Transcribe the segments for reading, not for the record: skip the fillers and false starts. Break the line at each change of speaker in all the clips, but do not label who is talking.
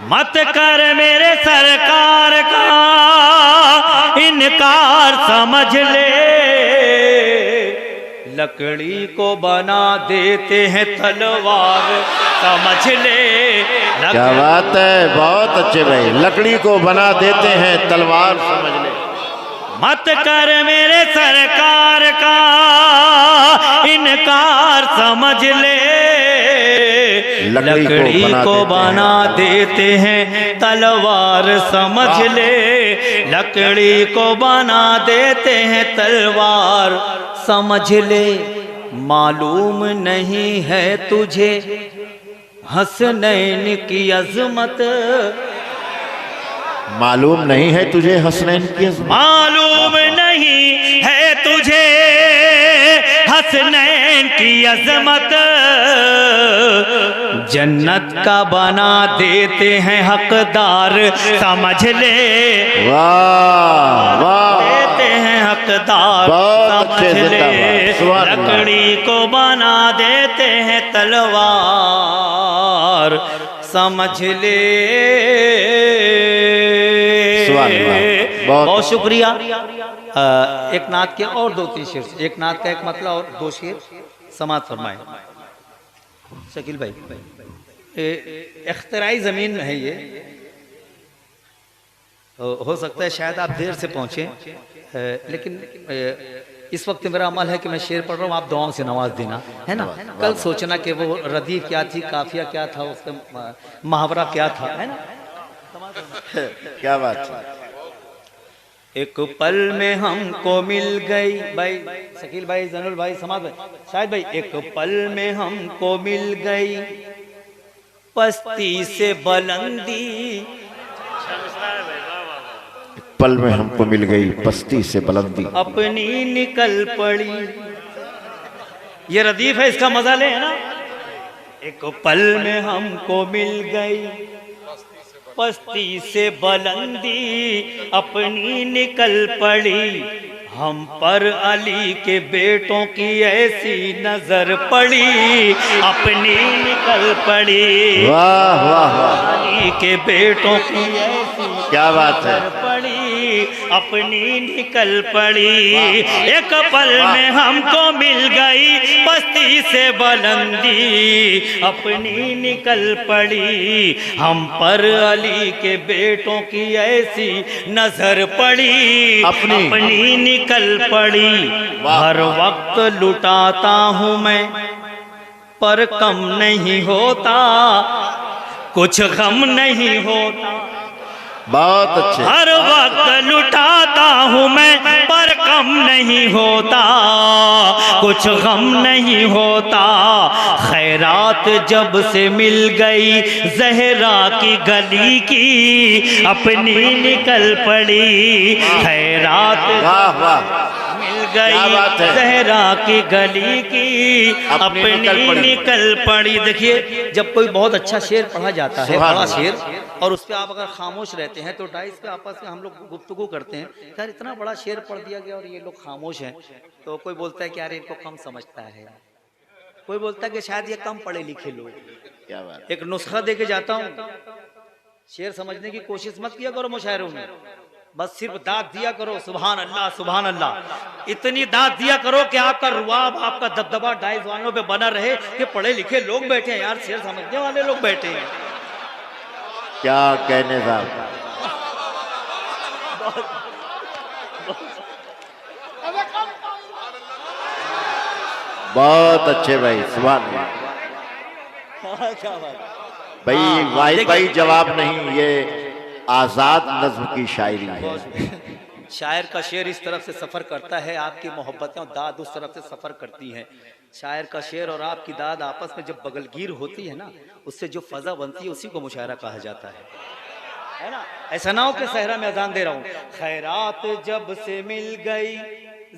मत कर मेरे सरकार का इनकार समझ ले, लकड़ी को बना देते हैं तलवार समझ ले।
क्या बात है, बहुत अच्छे भाई। लकड़ी को बना देते हैं तलवार समझ ले।
मत कर मेरे सरकार का इनकार समझ ले, लकड़ी को बना देते हैं तलवार समझ ले, लकड़ी को बना देते हैं तलवार समझ ले। मालूम नहीं है तुझे हसनैन की अजमत,
मालूम नहीं है तुझे हसनैन की अजमत,
मालूम नहीं है तुझे हसनैन की अजमत, जन्नत का बना देते हैं हकदार समझ ले।
वाह वाह,
देते हैं हकदार समझ ले, लकड़ी को बना देते हैं तलवार समझ ले। बहुत शुक्रिया। एक नात के और दो तीन शेर, एक नात का एक मतलब और दो शेर समाज फरमाए। शकील भाई, इख्तिराई ज़मीन है ये, हो सकता है शायद आप देर से पहुँचे, लेकिन इस वक्त मेरा अमल है कि मैं शेर पढ़ रहा हूँ, आप दुआओं से नवाज देना, है ना। कल सोचना कि वो रदीफ क्या थी, काफिया क्या था, उसका मुहावरा क्या था, है ना।
क्या बात है।
एक पल में हमको मिल गई, भाई शकील भाई, जनुल भाई, समाज भाई, शायद भाई, एक पल में हमको मिल गई पस्ती से बुलंदी,
पल में हमको मिल गई पस्ती से बुलंदी,
अपनी निकल पड़ी। ये रदीफ है, इसका मजा ले, है ना। एक पल में हमको मिल गई पस्ती से बुलंदी, अपनी निकल पड़ी, हम पर अली के बेटों की ऐसी नजर पड़ी, अपनी निकल पड़ी।
वाह वाह वाह,
अली के बेटों की ऐसी
क्या बात है,
पड़ी, अपनी निकल पड़ी। एक पल में हमको मिल गई पस्ती से बुलंदी, अपनी निकल पड़ी, हम पर अली के बेटों की ऐसी नजर पड़ी, अपनी निकल पड़ी। हर वक्त लुटाता हूँ मैं पर कम नहीं होता, कुछ गम नहीं होता।
बहुत अच्छे।
हर वक्त लुटाता हूँ मैं पर कम नहीं होता, कुछ गम नहीं होता। खैरात जब से मिल गई जहरा की गली की, अपनी निकल पड़ी। खैरात
वाह वाह,
मिल गई जहरा की गली की, अपनी निकल पड़ी। देखिए, जब कोई बहुत अच्छा शेर पढ़ा जाता है, बड़ा शेर, और उस पर आप अगर खामोश रहते हैं तो डाइस पे आपस में हम लोग गुफ्तगू करते हैं, यार इतना बड़ा शेर पढ़ दिया गया और ये लोग खामोश हैं। तो कोई बोलता है कि यार इनको कम समझता है, कोई बोलता है कि शायद ये कम पढ़े लिखे लोग।
क्या बात।
एक नुस्खा दे के जाता हूँ, शेर समझने की कोशिश मत किया करो मुशायरों में, बस सिर्फ दाद दिया करो, सुभान अल्लाह सुभान अल्लाह। इतनी दाद दिया करो कि आपका रुआब, आपका दबदबा डाइस वालों पे बना रहे कि पढ़े लिखे लोग बैठे हैं, यार शेर समझने वाले लोग बैठे हैं।
क्या कहने साहब, बहुत अच्छे भाई, सुभान अल्लाह। भाई वाहिद भाई जवाब नहीं, ये आजाद नज्म की शायरी है।
शायर का शेर इस तरफ से सफर करता है, आपकी मोहब्बतें और दाद उस तरफ से सफर करती हैं। शायर का शेर और आपकी दाद आपस में जब बगलगीर होती है ना, उससे जो फजा बनती है उसी को मुशायरा कहा जाता है ना। ऐसा ना हो कि सहरा में अजान दे रहा हूँ। खैरात जब से मिल गई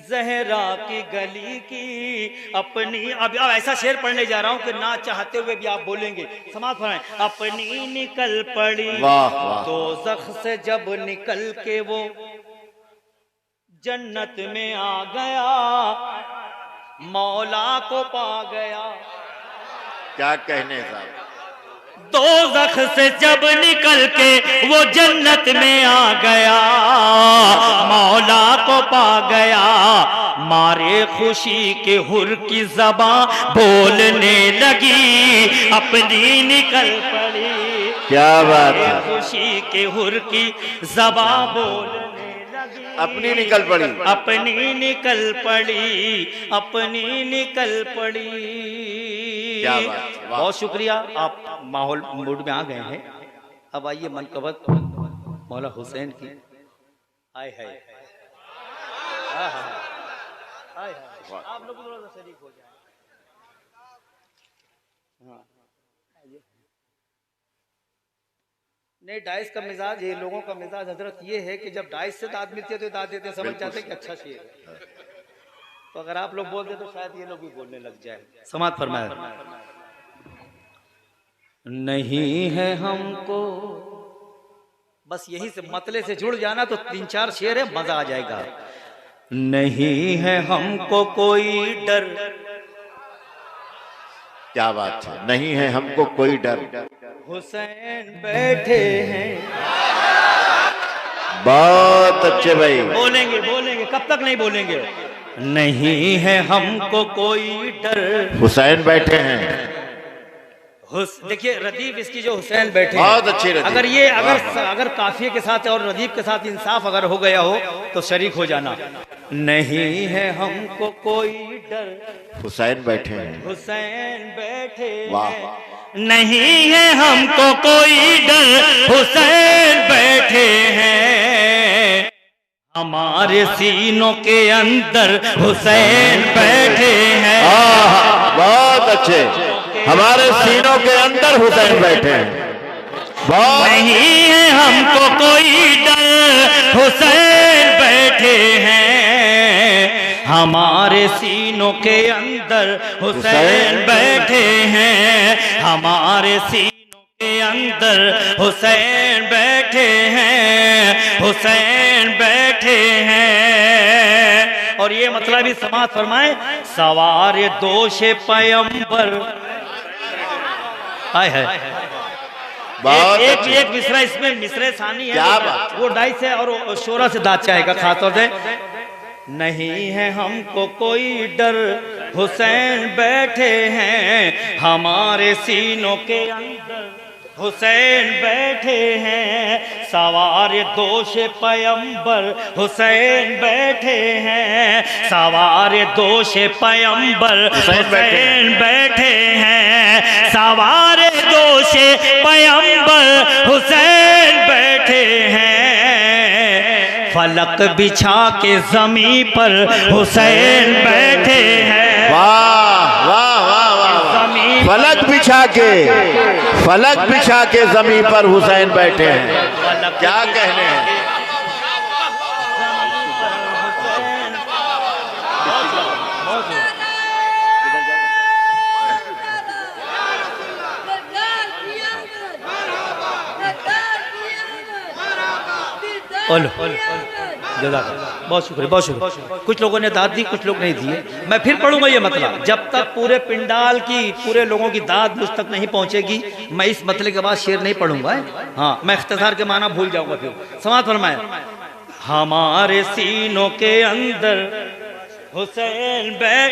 जहरा की गली की, अपनी अब ऐसा शेर पढ़ने जा रहा हूँ कि ना चाहते हुए भी आप बोलेंगे, समाज फरमाएं। अपनी निकल पड़ी दोज़ख से जब निकल के वो जन्नत में आ गया, मौला को पा गया।
क्या कहने साहब,
दोज़ख से जब निकल के वो जन्नत में आ गया, मौला को पा गया, मारे खुशी के हुर की ज़बां बोलने लगी, अपनी निकल पड़ी।
क्या बात है,
खुशी के हुर की ज़बां बोलने लगी,
अपनी निकल पड़ी,
अपनी निकल पड़ी, अपनी निकल पड़ी।
क्या बात है, वाह।
बहुत शुक्रिया, आप माहौल मूड में आ गए हैं। अब आइए मनकबत मौला हुसैन की। आए है आप लोग थोड़ा सा शरीक हो जाए। हाँ नहीं, डाइस का मिजाज, ये लोगों का मिजाज हजरत ये है कि जब डाइस से दाद मिलती है तो दाद देते हैं, समझ जाते हैं कि अच्छा शेर है। तो अगर आप लोग बोलते तो शायद ये लोग भी बोलने लग जाए। समाज फरमाया, नहीं है हमको, बस यही से मतले से जुड़ जाना तो 3-4 शेर है, मजा आ जाएगा। नहीं है हमको कोई डर,
क्या बात है, नहीं है हमको कोई डर,
हुसैन बैठे हैं।
बहुत अच्छे भाई,
बोलेंगे बोलेंगे, कब तक नहीं बोलेंगे। नहीं है हमको कोई डर,
हुसैन बैठे हैं।
देखिए रदीफ इसकी जो हुसैन बैठे
बहुत
हैं,
अच्छी रदीफ।
अगर ये
वाह,
अगर काफिये के साथ और रदीफ के साथ इंसाफ अगर हो गया हो तो शरीक हो जाना। नहीं है हमको कोई डर,
हुसैन बैठे हैं,
हुसैन बैठे
वाह।
हैं। नहीं है हमको कोई डर, हुसैन बैठे हैं। हमारे सीनों के अंदर हुसैन बैठे हैं।
बहुत अच्छे, हमारे सीनों के अंदर हुसैन बैठे हैं। बहुत
नहीं है हमको कोई डर, हुसैन बैठे हैं। हमारे सीनों के अंदर हुसैन बैठे हैं। हमारे सीनों के अंदर हुसैन बैठे हैं, हुसैन बैठे हैं। और ये मतलब भी समाज फरमाए, सवार दोष पैगंबर। हाय हाय, एक मिसरा इसमें मिसरे सानी है,
क्या बात,
वो डाई से और शोरा से दाद चाहेगा खासतौर से। नहीं है हमको कोई डर, हुसैन बैठे हैं। हमारे सीनों के अंदर हुसैन बैठे हैं। सवार दोष पैगंबर हुसैन बैठे हैं। सवार दोष पैगंबर हुसैन बैठे हैं। सवार दोष पैगंबर हुसैन बैठे हैं। फलक बिछा के जमी पर हुसैन बैठे हैं।
वाह वाह वाह वाह, फलक बिछा के जमीन पर हुसैन बैठे हैं। क्या कहने हैं,
बहुत शुक्रिया, बहुत शुक्रिया। कुछ लोगों ने दाद दी, कुछ लोग नहीं दिए। मैं फिर पढ़ूंगा ये मतलब, जब तक पूरे पिंडाल की, पूरे लोगों की दाद मुझ तक नहीं पहुंचेगी, मैं इस मतले के बाद शेर नहीं पढ़ूंगा। हाँ, मैं इख्तिसार के माना भूल जाऊंगा। फिर समाज फरमाया, हमारे सीनों के अंदर हुसैन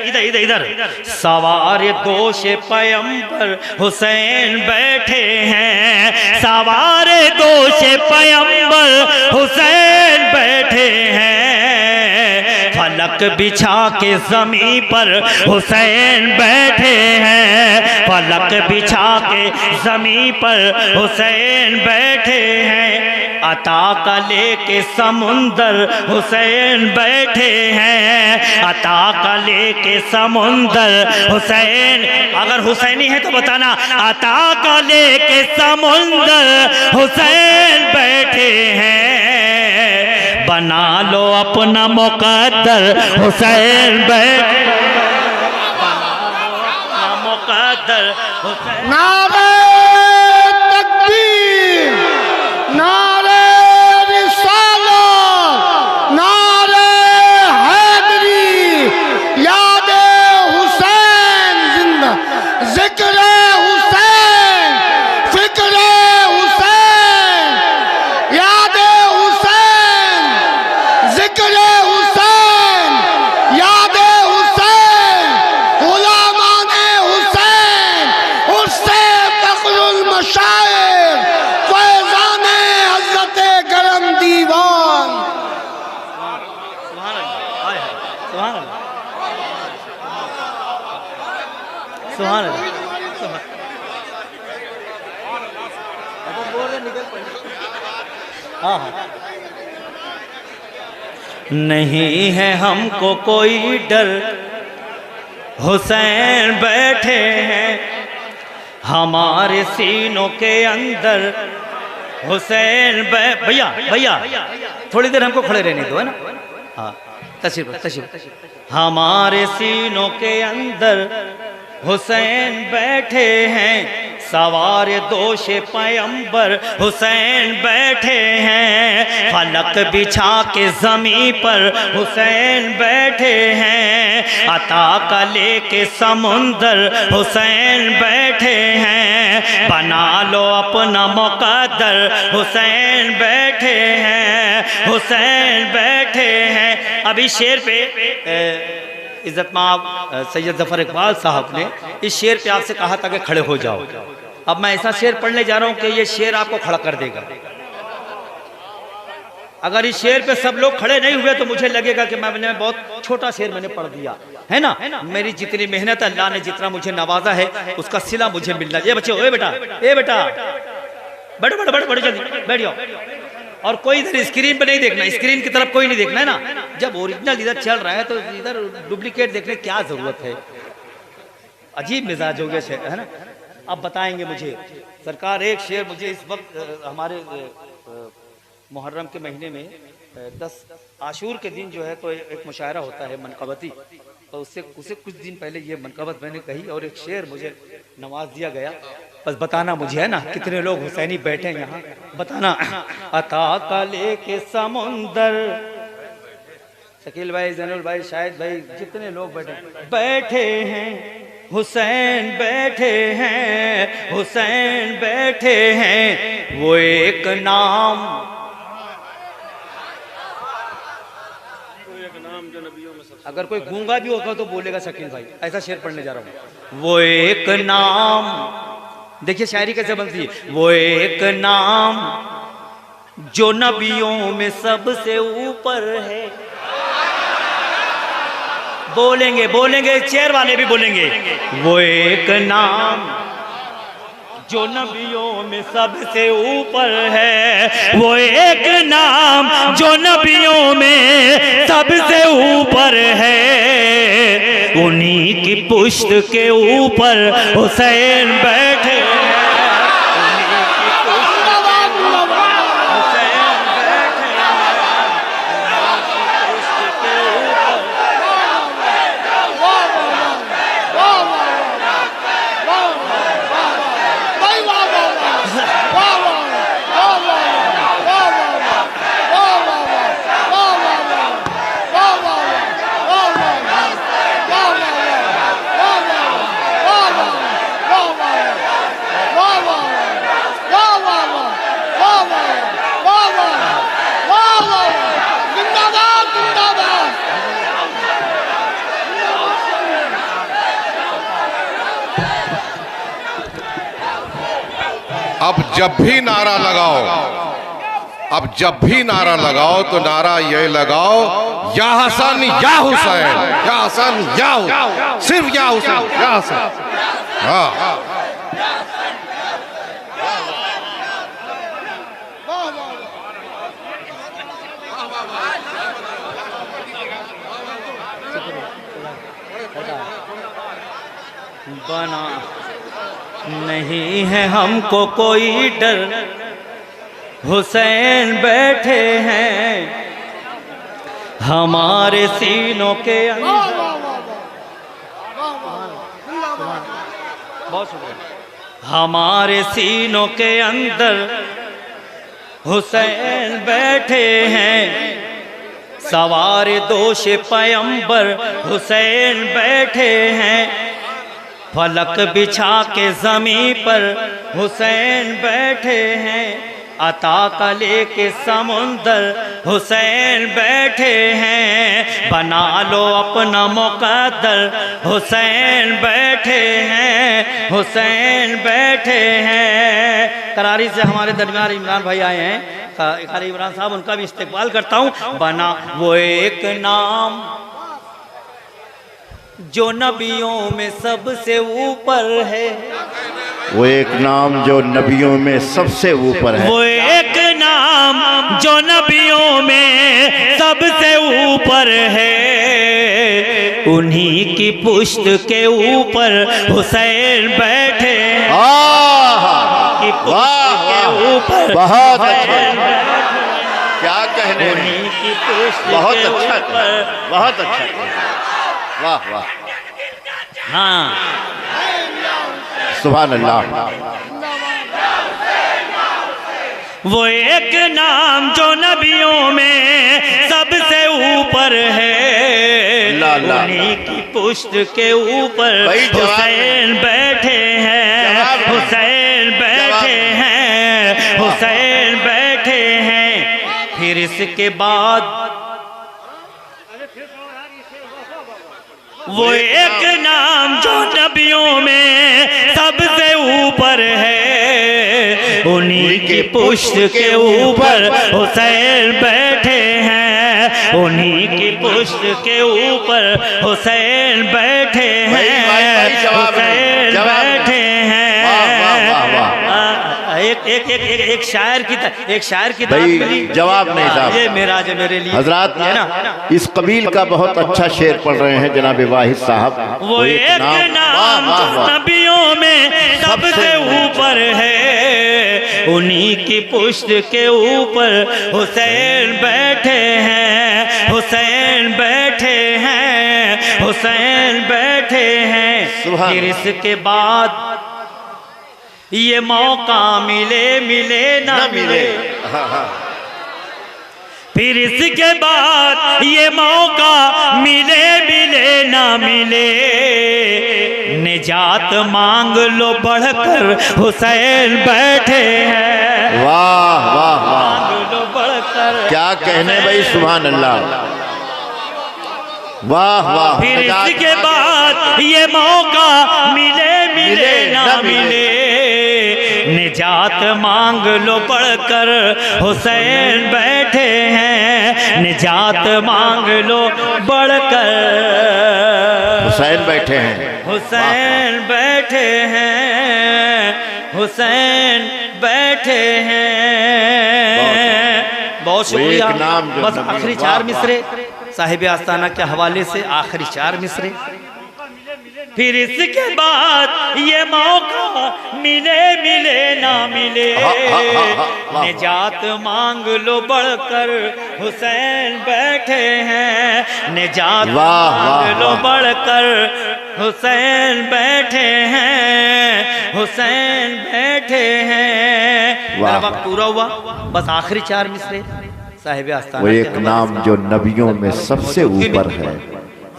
इधर इधर इधर सवार दोष पैगंबर हुसैन बैठे हैं। सवार दोष पैगंबर हुसैन बैठे हैं। फलक बिछा के जमी पर हुसैन बैठे हैं। फलक बिछा के जमी पर हुसैन बैठे हैं। अता का लेके समुंदर हुसैन बैठे हैं। अता का लेके समुंदर हुसैन, अगर हुसैनी है तो बताना। अता का लेके समुंदर हुसैन बैठे हैं। बना लो अपना मुकद्दर हुसैन बैठे, अपना मुकद्दर हुसैन।
नारे तकबीर, नारे रिसालत, नारे हैदरी, याद हुसैन जिंदा, जिक्र हुसैन, फिक्र
हाँ हाँ। नहीं है हमको कोई डर, हुसैन बैठे हैं हमारे सीनों के अंदर। हुसैन भैया भैया थोड़ी देर हमको खड़े रहने दो, है ना। हाँ तशरीफ। हमारे सीनों के अंदर हुसैन बैठे हैं सवार दोषे पैगंबर। हुसैन बैठे हैं फलक बिछा के ज़मीं पर। हुसैन बैठे हैं अता का लेके समुंदर। हुसैन बैठे हैं बना लो अपना मुक़द्दर। हुसैन बैठे हैं, हुसैन बैठे हैं। अभी शेर पे इज़्ज़त माब सैयद ज़फ़र इकबाल साहब ने इस शेर पे आपसे कहा था कि खड़े हो जाओ। अब मैं ऐसा शेर पढ़ने जा रहा हूं कि ये शेर आपको खड़ा कर देगा। अगर इस शेर पे सब लोग खड़े नहीं हुए तो मुझे लगेगा कि मैंने बहुत छोटा शेर मैंने पढ़ दिया, है ना। मेरी जितनी मेहनत अल्लाह ने जितना मुझे नवाजा है उसका सिला मुझे मिलना। ये बच्चे, ए बेटा बड़े जल्दी बैठ जाओ। और कोई इधर स्क्रीन पे नहीं देखना, स्क्रीन की तरफ कोई नहीं देखना, है ना। जब ओरिजिनल इधर चल रहा है तो इधर डुप्लीकेट देखने की क्या जरूरत है। अजीब मिजाज हो गया, है ना। अब बताएंगे मुझे सरकार एक शेर। मुझे इस वक्त हमारे मुहर्रम के महीने में 10 आशूर के दिन जो है तो एक मुशायरा होता है मनकबती, तो उसे कुछ दिन पहले ये मनकबत मैंने कही और एक शेर मुझे नवाज दिया गया। बस बताना मुझे, है ना, कितने लोग हुसैनी बैठे हैं यहाँ, बताना। अता का लेके समुंदर, शकील भाई, जैनुल भाई, शाहिद भाई, जितने लोग बैठे हैं हुसैन बैठे हैं, हुसैन बैठे हैं। वो एक नाम जो नबियों में सबसे, अगर कोई गूंगा भी होगा तो बोलेगा शकील भाई। ऐसा शेर पढ़ने जा रहा हूँ। वो एक नाम, देखिए शायरी कैसे बनती है। वो एक नाम जो नबियों में सबसे ऊपर है। बोलेंगे चेयर वाले भी बोलेंगे। वो एक नाम जो नबियों में सबसे ऊपर है। वो एक नाम जो नबियों में सबसे ऊपर है। उन्हीं की पुश्त के ऊपर हुसैन बैठे हैं।
अब जब भी नारा लगाओ, अब जब भी नारा लगाओ तो नारा ये लगाओ, या हसन या हुसैन, या हसन या हुसैन, सिर्फ या हुसैन या हसन। हाँ,
बना नहीं है हमको कोई डर, हुसैन बैठे हैं हमारे सीनों के अंदर। बहुत शुक्रिया। हमारे सीनों के अंदर हुसैन बैठे हैं सवार दोषे पैगंबर। हुसैन बैठे हैं फलक बिछा के ज़मीं पर। हुसैन बैठे हैं अता का लेके समुंदर। हुसैन बैठे हैं बना लो अपना मुक़द्दर। हुसैन बैठे हैं, हुसैन बैठे हैं। करारी से हमारे दरमियान इमरान भाई आए हैं, कारी इमरान साहब, उनका भी इस्तेक़बाल करता हूँ। बना वो एक नाम जो नबियों में सबसे ऊपर है।
वो एक नाम जो नबियों में सबसे ऊपर है।
वो एक नाम जो नबियों में सबसे ऊपर है, उन्हीं की पुश्त के ऊपर हुसैन बैठे हैं। की पुश्त के ऊपर
बहुत
हुसैन
अच्छा,
बैठे हैं।
क्या कहने हैं।
उन्हीं की पुश्त
बहुत
के
अच्छा,
ऊपर।
बहुत अच्छा, वाह वाह,
हाँ,
सुभान अल्लाह।
वो एक नाम जो नबियों में सबसे ऊपर है,
ला ला,
उन्हीं की पुश्त के ऊपर
भाई जवाब
हुसैन बैठे हैं। हुसैन बैठे हैं। हुसैन बैठे हैं। फिर इसके बाद वो एक नाम जो नबियों में सबसे ऊपर है, उन्हीं की पुश्त के ऊपर हुसैन बैठे हैं। उन्हीं की पुश्त के ऊपर हुसैन बैठे हैं। हुसैन बैठे हैं। एक शायर की
भाई जवाब नहीं साहब,
ये मेराज है मेरे लिए
हजरात
है ना।
इस कबील का बहुत अच्छा शेर पढ़ रहे हैं जनाब वाहिद साहब।
वो एक नाम जो नबियों में सबसे ऊपर है, उन्हीं की पुश्त के ऊपर हुसैन बैठे हैं। हुसैन बैठे हैं। हुसैन बैठे हैं। फिर इसके बाद ये मौका मिले मिले ना मिले, फिर इसके बाद ये मौका मिले मिले ना मिले, निजात मांग लो बढ़कर हुसैन बैठे हैं।
वाह वाह वाह,
मांग लो बढ़कर।
क्या कहने भाई, सुभान अल्लाह, वाह वाह।
फिर इसके बाद ये मौका मिले मिले ना मिले, निजात मांग लो बढ़कर हुसैन बैठे हैं। निजात मांग लो बढ़कर
हुसैन बैठे हैं।
हुसैन बैठे हैं। हुसैन बैठे हैं। बहुत शुक्रिया।
नाम जो
बस
नबी-
आखिरी
वाह,
चार
वाह।
मिसरे साहिब आस्ताना के हवाले से, आखिरी चार मिसरे। फिर इसके बाद ये मौका मिले मिले ना मिले, निजात मांग लो बढ़कर हुसैन बैठे हैं। निजात मांग लो बढ़कर हुसैन बैठे हैं। हुसैन बैठे हैं। मेरा वक्त पूरा हुआ, बस आखिरी चार मिसरे साहिब आस्ताना।
वो एक नाम जो नबियों में सबसे ऊपर है।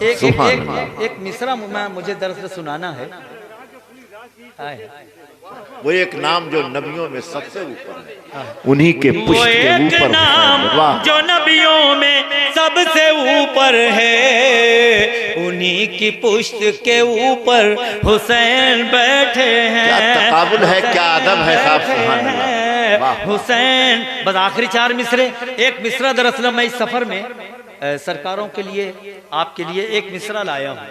एक मिसरा मुझे दरअसल सुनाना है।
वो एक नाम जो नबियों में सबसे ऊपर है, उन्हीं के पुष्प के
वो एक
ऊपर
नाम
वाह।
जो नबियों में सबसे ऊपर है, उन्हीं की पुष्ट के ऊपर हुसैन बैठे हैं।
क्या तकाबुल है, क्या अदब है साहब, सुभान अल्लाह, वाह।
हुसैन। बस आखिरी चार मिसरे। एक मिसरा दरअसल मैं इस सफर में सरकारों के लिए, आपके लिए एक मिसरा लाया हूँ।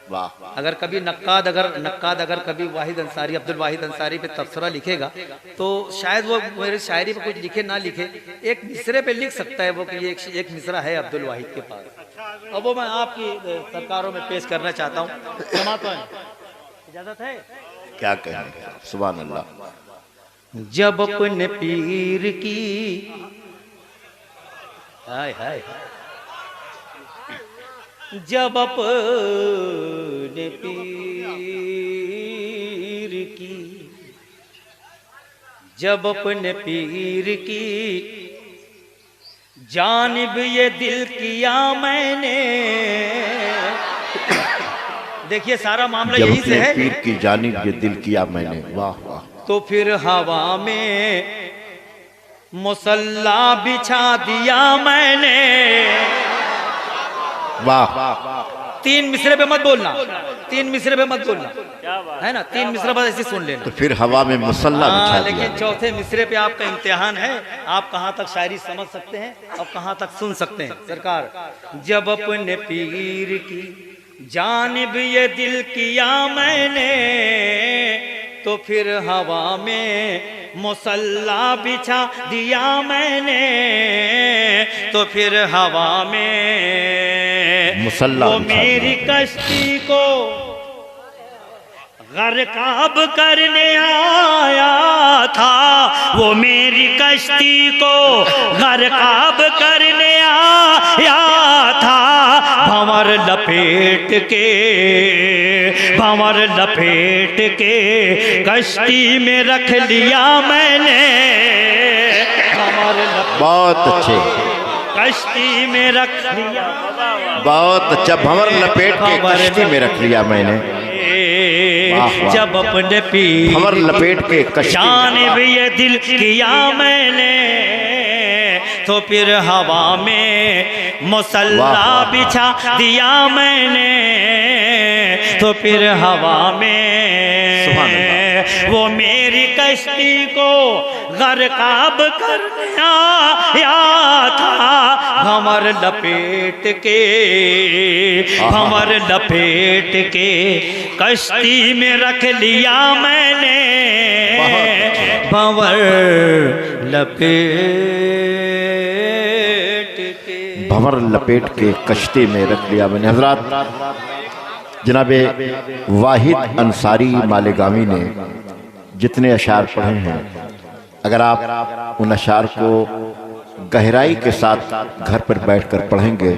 वाह।
अगर कभी नक्काद अगर कभी वाहिद अंसारी, अब्दुल वाहिद अंसारी पे तबसरा लिखेगा तो शायद वो मेरे शायरी पे कुछ लिखे ना लिखे, एक मिसरे पे लिख सकता है वो कि ये एक मिसरा है अब्दुल वाहिद के पास, और वो मैं आपकी सरकारों में पेश करना चाहता हूँ। समात है, इजाजत है?
क्या कहें, सुभान अल्लाह।
जब अपने पीर की, हाय हाय, जब अपने पीर की, जब अपने पीर की जानिब ये दिल किया मैंने। देखिए सारा मामला
जब
यही से
अपने
है।
पीर की जानिब ये दिल किया मैंने, वाह वाह।
तो फिर हवा में मुसल्ला बिछा दिया मैंने।
वाह।
तीन मिसरे पे मत बोलना, तीन मिसरे पे मत बोलना, है ना? तीन मिसरे बस ऐसे सुन लेना।
तो फिर हवा में मुसल्ला बिछा दिया।
लेकिन चौथे मिसरे पे आपका इम्तिहान है, आप कहाँ तक शायरी समझ सकते हैं और कहाँ तक सुन सकते हैं। सरकार, जब अपने पीर की जानिब ये दिल किया मैंने, तो फिर हवा में मुसल्ला बिछा दिया मैंने, तो फिर हवा में
मुसल्ला
वो
बिछा
मेरी कश्ती को गरकाब करने आया था, वो मेरी कश्ती को गरकाब करने आया था। भंवर लपेट के कश्ती में रख लिया मैंने,
बहुत अच्छे,
कश्ती में रख लिया,
बहुत अच्छा। भंवर लपेट के कश्ती में रख लिया मैंने।
जब अपने पीर
भंवर लपेट के कश्ती
जानिब ये दिल किया मैंने, तो फिर हवा में मुसल्ला बिछा दिया मैंने, तो फिर हवा में वो मेरी कश्ती को गरकाब करने आया था। भंवर लपेट के कश्ती में रख लिया मैंने, भंवर
लपेट के कश्ती में रख लिया मैंने। हजरात, जनाबे वाहिद अंसारी मालेगामी ने जितने अशार पढ़े हैं, अगर आप उन अशार को गहराई के साथ घर पर बैठकर पढ़ेंगे